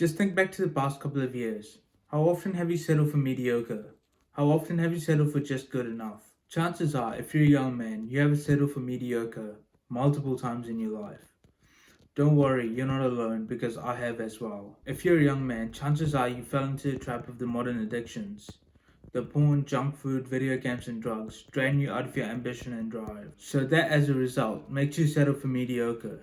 Just think back to the past couple of years. How often have you settled for mediocre? How often have you settled for just good enough? Chances are, if you're a young man, you have settled for mediocre multiple times in your life. Don't worry, you're not alone because I have as well. If you're a young man, chances are you fell into the trap of the modern addictions. The porn, junk food, video games, and drugs drain you out of your ambition and drive. So that as a result makes you settle for mediocre.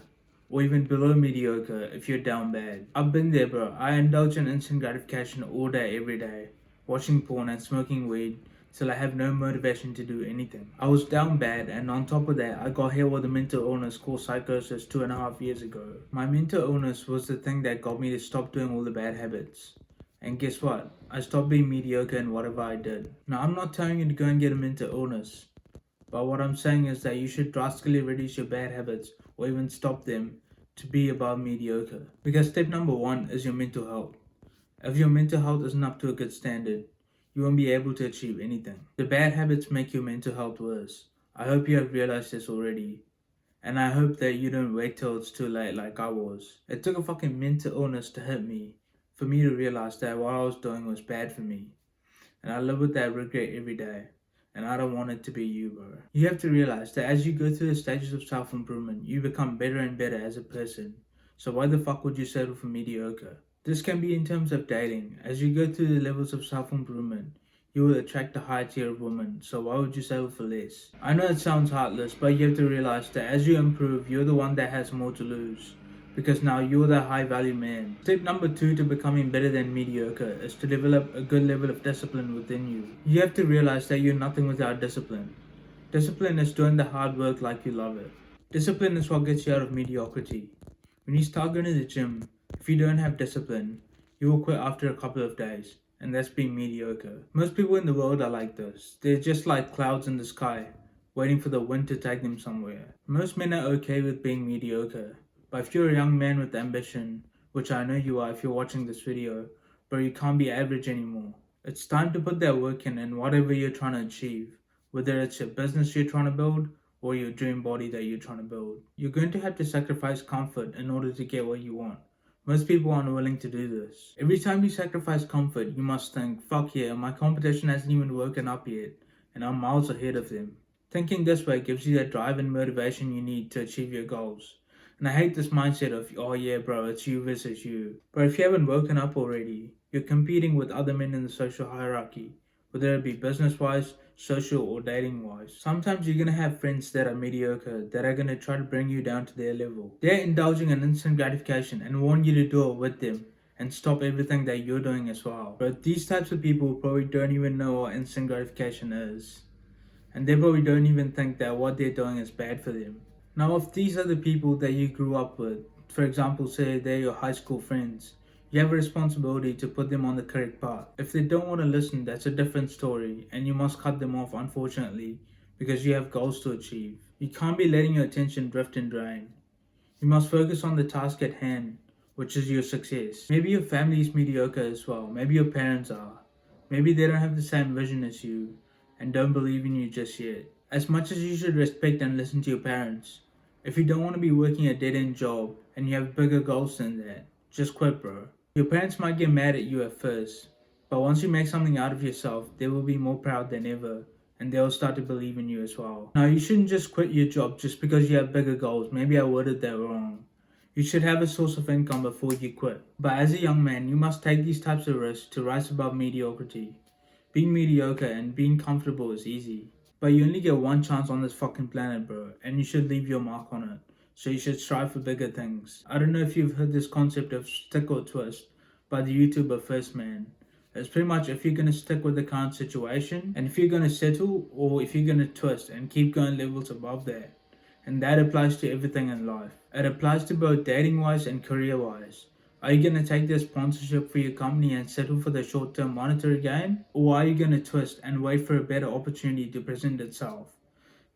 Or even below mediocre if you're down bad. I've been there, bro. I indulge in instant gratification all day, every day, watching porn and smoking weed till I have no motivation to do anything. I was down bad, and on top of that, I got hit with a mental illness called psychosis 2.5 years ago. My mental illness was the thing that got me to stop doing all the bad habits. And guess what? I stopped being mediocre in whatever I did. Now, I'm not telling you to go and get a mental illness, but what I'm saying is that you should drastically reduce your bad habits or even stop them to be above mediocre. Because step number one is your mental health. If your mental health isn't up to a good standard, you won't be able to achieve anything. The bad habits make your mental health worse. I hope you have realized this already. And I hope that you don't wait till it's too late like I was. It took a fucking mental illness to hit me for me to realize that what I was doing was bad for me. And I live with that regret every day. And I don't want it to be you, bro. You have to realize that as you go through the stages of self improvement, you become better and better as a person. So why the fuck would you settle for mediocre? This can be in terms of dating. As you go through the levels of self improvement, you will attract a higher tier of women, so why would you settle for less? I know it sounds heartless, but you have to realize that as you improve, you're the one that has more to lose. Because now you're the high value man. Step number two to becoming better than mediocre is to develop a good level of discipline within you. You have to realize that you're nothing without discipline. Discipline is doing the hard work like you love it. Discipline is what gets you out of mediocrity. When you start going to the gym, if you don't have discipline, you will quit after a couple of days, and that's being mediocre. Most people in the world are like this. They're just like clouds in the sky, waiting for the wind to take them somewhere. Most men are okay with being mediocre, but if you're a young man with ambition, which I know you are if you're watching this video, but you can't be average anymore. It's time to put that work in whatever you're trying to achieve, whether it's your business you're trying to build or your dream body that you're trying to build. You're going to have to sacrifice comfort in order to get what you want. Most people aren't willing to do this. Every time you sacrifice comfort, you must think, fuck yeah, my competition hasn't even woken up yet, and I'm miles ahead of them. Thinking this way gives you that drive and motivation you need to achieve your goals. And I hate this mindset of, oh yeah, bro, it's you versus you. But if you haven't woken up already, you're competing with other men in the social hierarchy, whether it be business wise, social, or dating wise. Sometimes you're gonna have friends that are mediocre that are gonna try to bring you down to their level. They're indulging in instant gratification and want you to do it with them and stop everything that you're doing as well. But these types of people probably don't even know what instant gratification is. And they probably don't even think that what they're doing is bad for them. Now, if these are the people that you grew up with, for example, say they're your high school friends, you have a responsibility to put them on the correct path. If they don't want to listen, that's a different story, and you must cut them off, unfortunately, because you have goals to achieve. You can't be letting your attention drift and drain. You must focus on the task at hand, which is your success. Maybe your family is mediocre as well. Maybe your parents are. Maybe they don't have the same vision as you and don't believe in you just yet. As much as you should respect and listen to your parents, if you don't want to be working a dead-end job and you have bigger goals than that, just quit, bro. Your parents might get mad at you at first, but once you make something out of yourself, they will be more proud than ever, and they'll start to believe in you as well. Now, you shouldn't just quit your job just because you have bigger goals. Maybe I worded that wrong. You should have a source of income before you quit. But as a young man, you must take these types of risks to rise above mediocrity. Being mediocre and being comfortable is easy. But you only get one chance on this fucking planet, bro, and you should leave your mark on it. So you should strive for bigger things. I don't know if you've heard this concept of stick or twist by the YouTuber First Man. It's pretty much if you're gonna stick with the current situation, and if you're gonna settle, or if you're gonna twist and keep going levels above that. And that applies to everything in life. It applies to both dating wise and career wise. Are you going to take the sponsorship for your company and settle for the short term monetary gain? Or are you going to twist and wait for a better opportunity to present itself?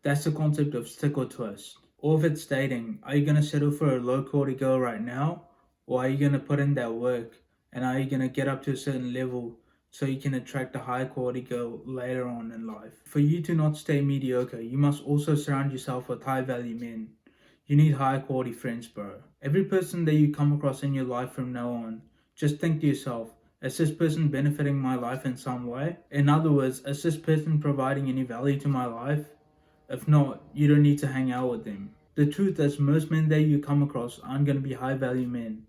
That's the concept of stick or twist. Or if it's dating, are you going to settle for a low quality girl right now? Or are you going to put in that work? And are you going to get up to a certain level so you can attract a high quality girl later on in life? For you to not stay mediocre, you must also surround yourself with high value men. You need high quality friends, bro. Every person that you come across in your life from now on Just think to yourself, is this person benefiting my life in some way? In other words, is this person providing any value to my life? If not, you don't need to hang out with them. The truth is, most men that you come across aren't going to be high value men.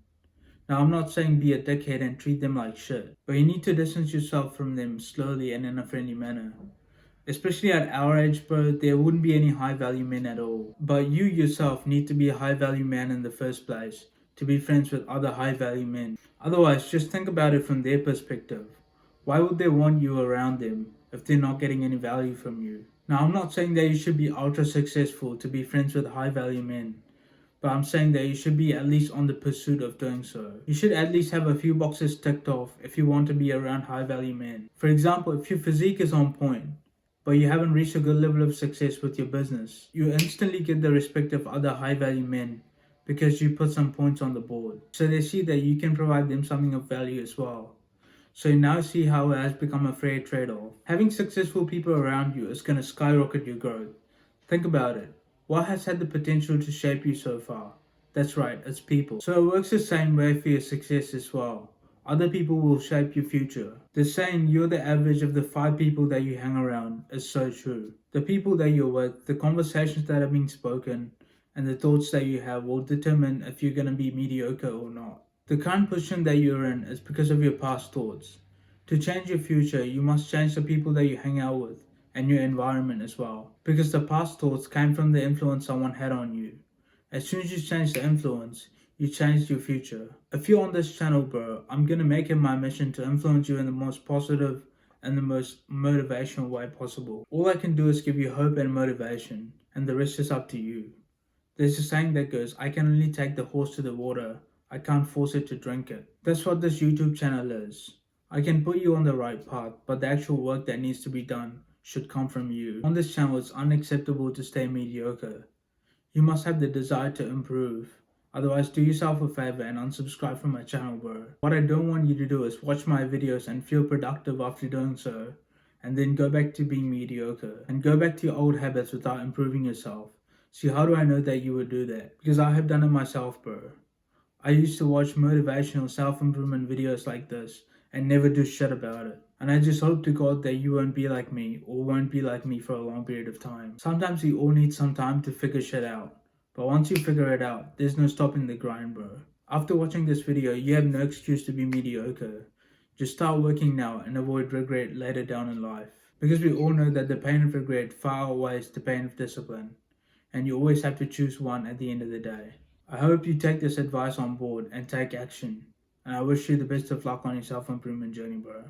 Now, I'm not saying be a dickhead and treat them like shit, but you need to distance yourself from them slowly and in a friendly manner. Especially at our age, bro, there wouldn't be any high value men at all. But you yourself need to be a high value man in the first place to be friends with other high value men. Otherwise, just think about it from their perspective. Why would they want you around them if they're not getting any value from you? Now, I'm not saying that you should be ultra successful to be friends with high value men, but I'm saying that you should be at least on the pursuit of doing so. You should at least have a few boxes ticked off if you want to be around high value men. For example, if your physique is on point, but you haven't reached a good level of success with your business, you instantly get the respect of other high value men because you put some points on the board. So they see that you can provide them something of value as well. So you now see how it has become a fair trade-off. Having successful people around you is going to skyrocket your growth. Think about it. What has had the potential to shape you so far? That's right, it's people. So it works the same way for your success as well. Other people will shape your future. The saying, you're the average of the 5 people that you hang around, is so true. The people that you're with, the conversations that are being spoken, and the thoughts that you have will determine if you're going to be mediocre or not. The current position that you're in is because of your past thoughts. To change your future, you must change the people that you hang out with and your environment as well. Because the past thoughts came from the influence someone had on you. As soon as you change the influence, you change your future. If you're on this channel, bro, I'm gonna make it my mission to influence you in the most positive and the most motivational way possible. All I can do is give you hope and motivation, and the rest is up to you. There's a saying that goes, I can only take the horse to the water, I can't force it to drink it. That's what this YouTube channel is. I can put you on the right path, but the actual work that needs to be done should come from you. On this channel, it's unacceptable to stay mediocre. You must have the desire to improve. Otherwise, do yourself a favor and unsubscribe from my channel, bro. What I don't want you to do is watch my videos and feel productive after doing so, and then go back to being mediocre, and go back to your old habits without improving yourself. See, how do I know that you would do that? Because I have done it myself, bro. I used to watch motivational self-improvement videos like this and never do shit about it. And I just hope to God that you won't be like me or won't be like me for a long period of time. Sometimes we all need some time to figure shit out. But once you figure it out, there's no stopping the grind, bro. After watching this video, you have no excuse to be mediocre. Just start working now and avoid regret later down in life. Because we all know that the pain of regret far outweighs the pain of discipline. And you always have to choose one at the end of the day. I hope you take this advice on board and take action. And I wish you the best of luck on your self-improvement journey, bro.